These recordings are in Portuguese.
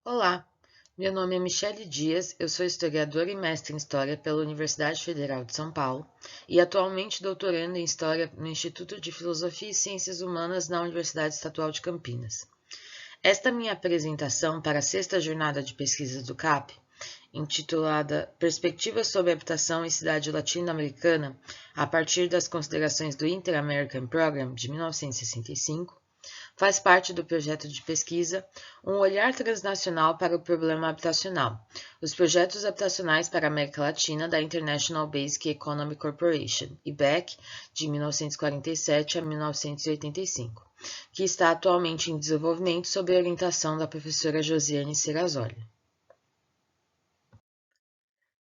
Olá, meu nome é Michele Dias, eu sou historiadora e mestre em História pela Universidade Federal de São Paulo e atualmente doutorando em História no Instituto de Filosofia e Ciências Humanas na Universidade Estadual de Campinas. Esta minha apresentação para a sexta jornada de pesquisa do CAP, intitulada Perspectivas sobre Habitação e Cidade Latino-Americana a partir das considerações do Inter-American Program de 1965, faz parte do projeto de pesquisa Um Olhar Transnacional para o Problema Habitacional, os projetos habitacionais para a América Latina da International Basic Economy Corporation, IBEC, de 1947 a 1985, que está atualmente em desenvolvimento sob a orientação da professora Josiane Serrazoli.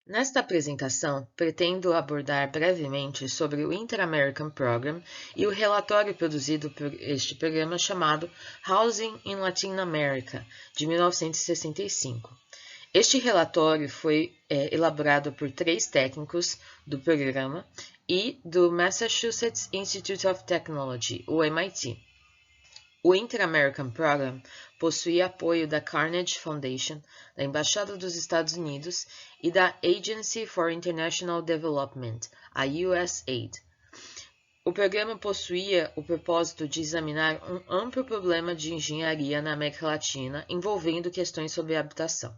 Nesta apresentação, pretendo abordar brevemente sobre o Inter-American Program e o relatório produzido por este programa chamado Housing in Latin America, de 1965. Este relatório foi elaborado por 3 técnicos do programa e do Massachusetts Institute of Technology, o MIT. O Inter-American Program possui apoio da Carnegie Foundation, da Embaixada dos Estados Unidos e da Agency for International Development, a USAID. O programa possuía o propósito de examinar um amplo problema de engenharia na América Latina envolvendo questões sobre habitação.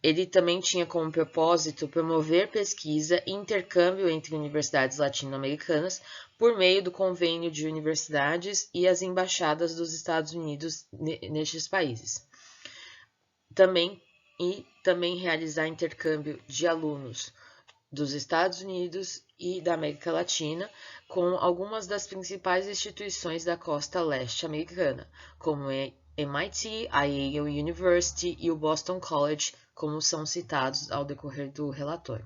Ele também tinha como propósito promover pesquisa e intercâmbio entre universidades latino-americanas por meio do convênio de universidades e as embaixadas dos Estados Unidos nestes países. Também realizar intercâmbio de alunos dos Estados Unidos e da América Latina com algumas das principais instituições da costa leste americana, como MIT, a Yale University e o Boston College, como são citados ao decorrer do relatório.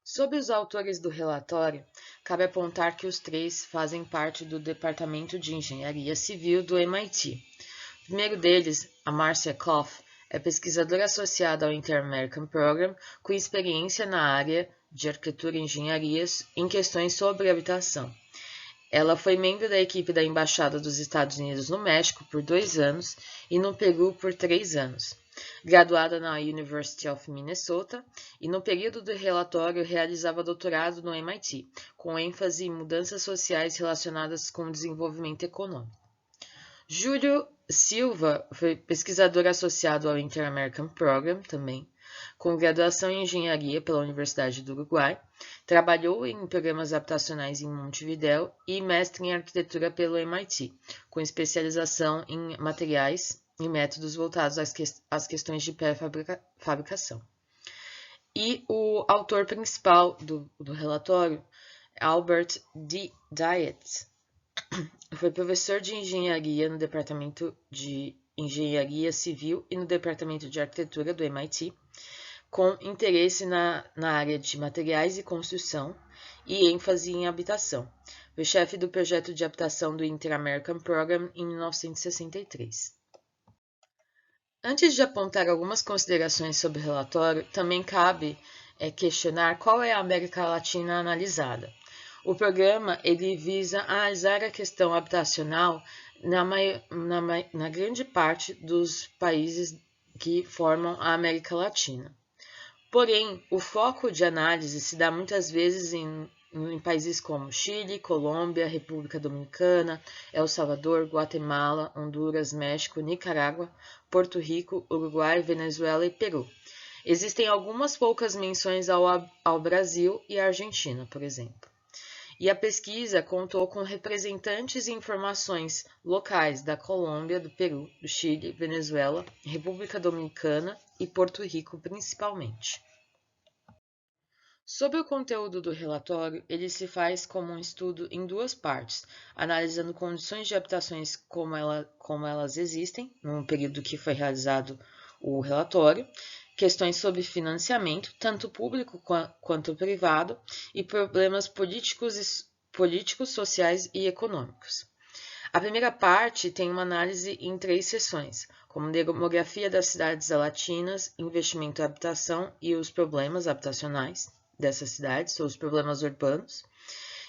Sobre os autores do relatório, cabe apontar que os 3 fazem parte do Departamento de Engenharia Civil do MIT. O primeiro deles, a Marcia Koff, é pesquisadora associada ao Inter-American Program com experiência na área de arquitetura e engenharias em questões sobre habitação. Ela foi membro da equipe da Embaixada dos Estados Unidos no México por 2 anos e no Peru por 3 anos. Graduada na University of Minnesota e no período do relatório realizava doutorado no MIT, com ênfase em mudanças sociais relacionadas com o desenvolvimento econômico. Júlio Silva foi pesquisador associado ao Inter-American Program também, com graduação em engenharia pela Universidade do Uruguai, trabalhou em programas habitacionais em Montevidéu e mestre em arquitetura pelo MIT, com especialização em materiais e métodos voltados às questões de pré-fabricação. E o autor principal do relatório, Albert D. Dietz, foi professor de engenharia no Departamento de Engenharia Civil e no Departamento de Arquitetura do MIT, com interesse na área de materiais e construção e ênfase em habitação. Foi chefe do projeto de habitação do Inter-American Program em 1963. Antes de apontar algumas considerações sobre o relatório, também cabe questionar qual é a América Latina analisada. O programa ele visa analisar a questão habitacional na grande parte dos países que formam a América Latina. Porém, o foco de análise se dá muitas vezes em países como Chile, Colômbia, República Dominicana, El Salvador, Guatemala, Honduras, México, Nicarágua, Porto Rico, Uruguai, Venezuela e Peru. Existem algumas poucas menções ao Brasil e à Argentina, por exemplo. E a pesquisa contou com representantes e informações locais da Colômbia, do Peru, do Chile, Venezuela, República Dominicana e Porto Rico principalmente. Sobre o conteúdo do relatório, ele se faz como um estudo em 2 partes, analisando condições de habitações como elas existem, no período que foi realizado o relatório, questões sobre financiamento, tanto público quanto privado, e problemas políticos, sociais e econômicos. A primeira parte tem uma análise em 3 seções, como demografia das cidades latinas, investimento em habitação e os problemas habitacionais dessas cidades, ou os problemas urbanos.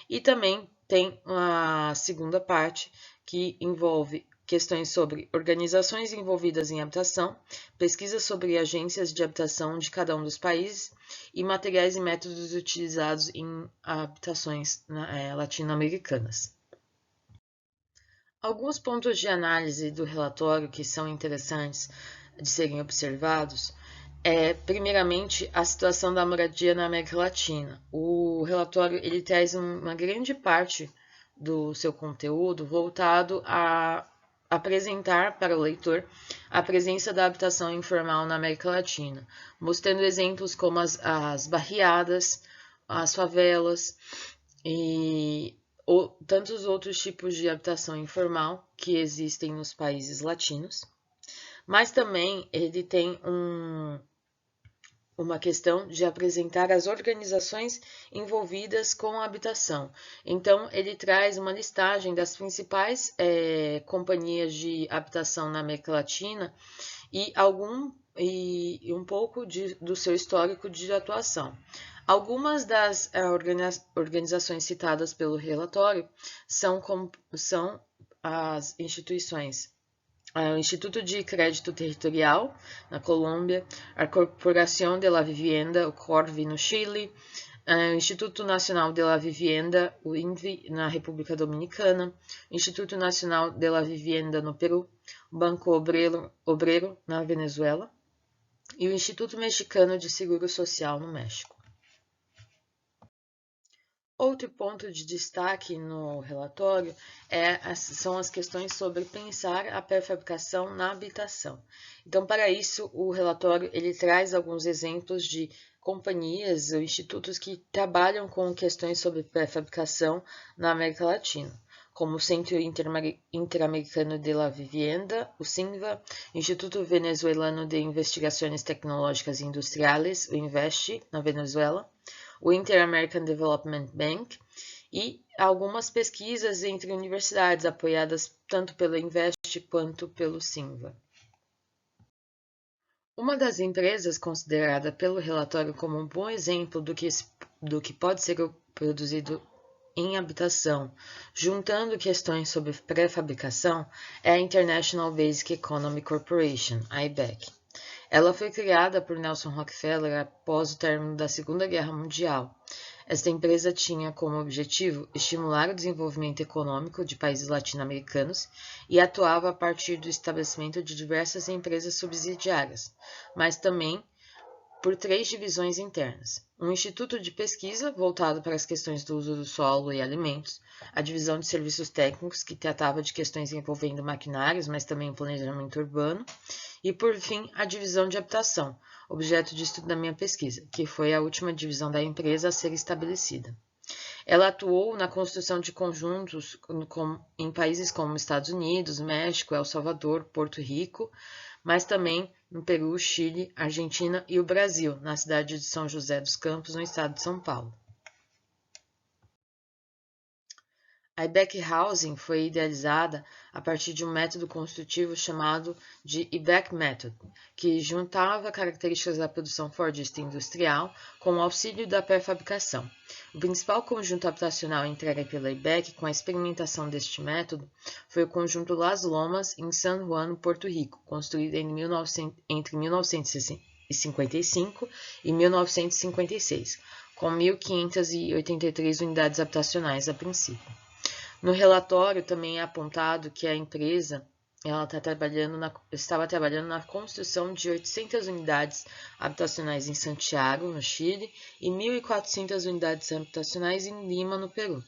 E também tem a segunda parte que envolve questões sobre organizações envolvidas em habitação, pesquisas sobre agências de habitação de cada um dos países e materiais e métodos utilizados em habitações latino-americanas. Alguns pontos de análise do relatório que são interessantes de serem observados é, primeiramente, a situação da moradia na América Latina. O relatório ele traz uma grande parte do seu conteúdo voltado a apresentar para o leitor a presença da habitação informal na América Latina, mostrando exemplos como as barriadas, as favelas e tantos outros tipos de habitação informal que existem nos países latinos. Mas também ele tem uma questão de apresentar as organizações envolvidas com a habitação. Então, ele traz uma listagem das principais companhias de habitação na América Latina e um pouco do seu histórico de atuação. Algumas das organizações citadas pelo relatório são as instituições: o Instituto de Crédito Territorial, na Colômbia, a Corporación de la Vivienda, o CORVI, no Chile, o Instituto Nacional de la Vivienda, o INVI, na República Dominicana, o Instituto Nacional de la Vivienda, no Peru, o Banco Obrero, na Venezuela, e o Instituto Mexicano de Seguro Social, no México. Outro ponto de destaque no relatório são as questões sobre pensar a pré-fabricação na habitação. Então, para isso, o relatório ele traz alguns exemplos de companhias ou institutos que trabalham com questões sobre pré-fabricação na América Latina, como o Centro Interamericano de la Vivienda, o CINVA, Instituto Venezuelano de Investigações Tecnológicas e Industriales, o INVEST, na Venezuela, o Inter-American Development Bank e algumas pesquisas entre universidades apoiadas tanto pelo INVEST quanto pelo CINVA. Uma das empresas considerada pelo relatório como um bom exemplo do que pode ser produzido em habitação, juntando questões sobre pré-fabricação, é a International Basic Economy Corporation, a IBEC. Ela foi criada por Nelson Rockefeller após o término da Segunda Guerra Mundial. Esta empresa tinha como objetivo estimular o desenvolvimento econômico de países latino-americanos e atuava a partir do estabelecimento de diversas empresas subsidiárias, mas também por 3 divisões internas: um instituto de pesquisa voltado para as questões do uso do solo e alimentos, a divisão de serviços técnicos, que tratava de questões envolvendo maquinários, mas também o planejamento urbano, e, por fim, a divisão de habitação, objeto de estudo da minha pesquisa, que foi a última divisão da empresa a ser estabelecida. Ela atuou na construção de conjuntos em países como Estados Unidos, México, El Salvador, Porto Rico, mas também no Peru, Chile, Argentina e o Brasil, na cidade de São José dos Campos, no estado de São Paulo. A IBEC Housing foi idealizada a partir de um método construtivo chamado de IBEC Method, que juntava características da produção fordista industrial com o auxílio da pré-fabricação. O principal conjunto habitacional entregue pela IBEC com a experimentação deste método foi o conjunto Las Lomas, em San Juan, Porto Rico, construído entre 1955 e 1956, com 1.583 unidades habitacionais a princípio. No relatório também é apontado que a empresa estava trabalhando na construção de 800 unidades habitacionais em Santiago, no Chile, e 1.400 unidades habitacionais em Lima, no Peru.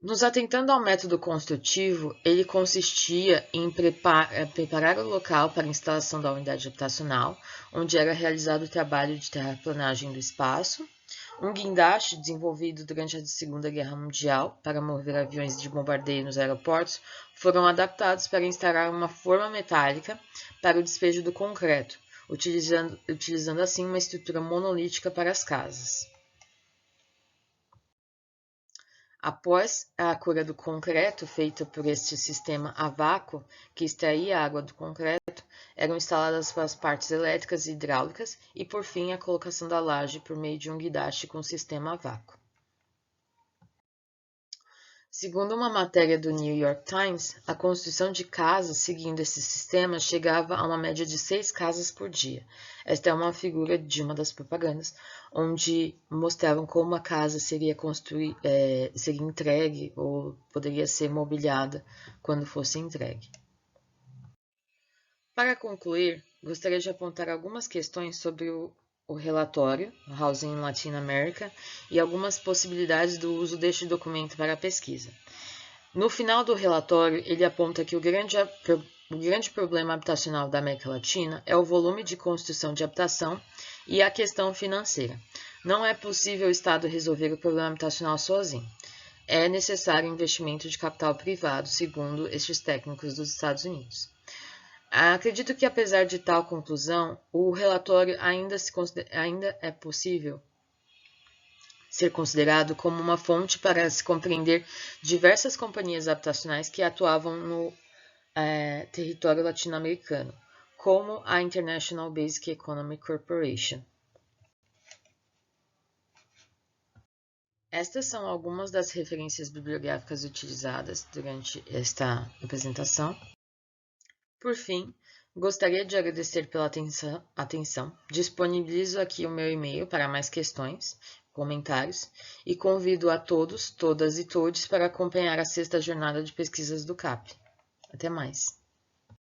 Nos atentando ao método construtivo, ele consistia em preparar o local para a instalação da unidade habitacional, onde era realizado o trabalho de terraplanagem do espaço, um guindaste desenvolvido durante a Segunda Guerra Mundial para mover aviões de bombardeio nos aeroportos foram adaptados para instalar uma forma metálica para o despejo do concreto, utilizando assim uma estrutura monolítica para as casas. Após a cura do concreto, feita por este sistema a vácuo, que extraía a água do concreto, eram instaladas as partes elétricas e hidráulicas e, por fim, a colocação da laje por meio de um guindaste com sistema a vácuo. Segundo uma matéria do New York Times, a construção de casas seguindo esse sistema chegava a uma média de 6 casas por dia. Esta é uma figura de uma das propagandas, onde mostravam como a casa seria seria entregue ou poderia ser mobiliada quando fosse entregue. Para concluir, gostaria de apontar algumas questões sobre o relatório Housing in Latin America e algumas possibilidades do uso deste documento para a pesquisa. No final do relatório, ele aponta que o grande problema habitacional da América Latina é o volume de construção de habitação e a questão financeira. Não é possível o Estado resolver o problema habitacional sozinho. É necessário investimento de capital privado, segundo estes técnicos dos Estados Unidos. Acredito que, apesar de tal conclusão, o relatório ainda é possível ser considerado como uma fonte para se compreender diversas companhias habitacionais que atuavam no território latino-americano, como a International Basic Economic Corporation. Estas são algumas das referências bibliográficas utilizadas durante esta apresentação. Por fim, gostaria de agradecer pela atenção. Disponibilizo aqui o meu e-mail para mais questões, comentários e convido a todos, todas e todes para acompanhar a 6ª jornada de pesquisas do CAP. Até mais!